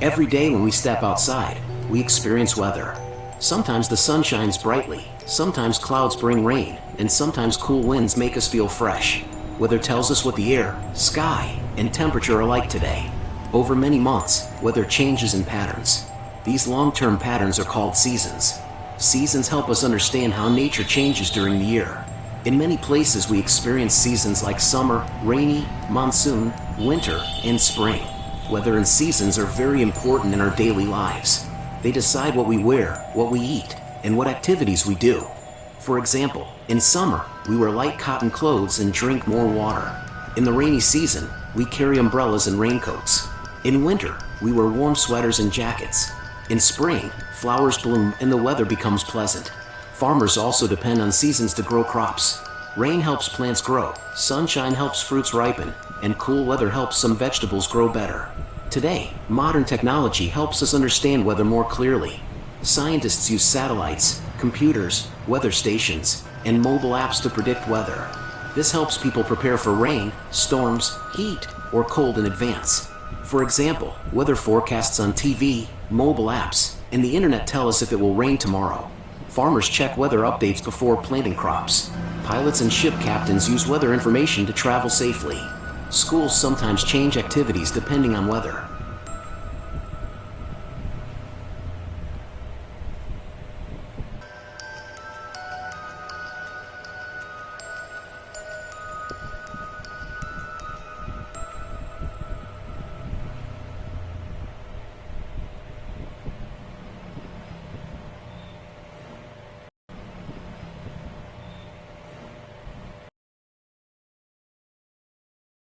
Every day when we step outside, we experience weather. Sometimes the sun shines brightly, sometimes clouds bring rain, and sometimes cool winds make us feel fresh. Weather tells us what the air, sky, and temperature are like today. Over many months, weather changes in patterns. These long-term patterns are called seasons. Seasons help us understand how nature changes during the year. In many places we experience seasons like summer, rainy, monsoon, winter, and spring. Weather and seasons are very important in our daily lives. They decide what we wear, what we eat, and what activities we do. For example, in summer, we wear light cotton clothes and drink more water. In the rainy season, we carry umbrellas and raincoats. In winter, we wear warm sweaters and jackets. In spring, flowers bloom and the weather becomes pleasant. Farmers also depend on seasons to grow crops. Rain helps plants grow, sunshine helps fruits ripen, and cool weather helps some vegetables grow better. Today, modern technology helps us understand weather more clearly. Scientists use satellites, computers, weather stations, and mobile apps to predict weather. This helps people prepare for rain, storms, heat, or cold in advance. For example, weather forecasts on TV, mobile apps, and the internet tell us if it will rain tomorrow. Farmers check weather updates before planting crops. Pilots and ship captains use weather information to travel safely. Schools sometimes change activities depending on weather.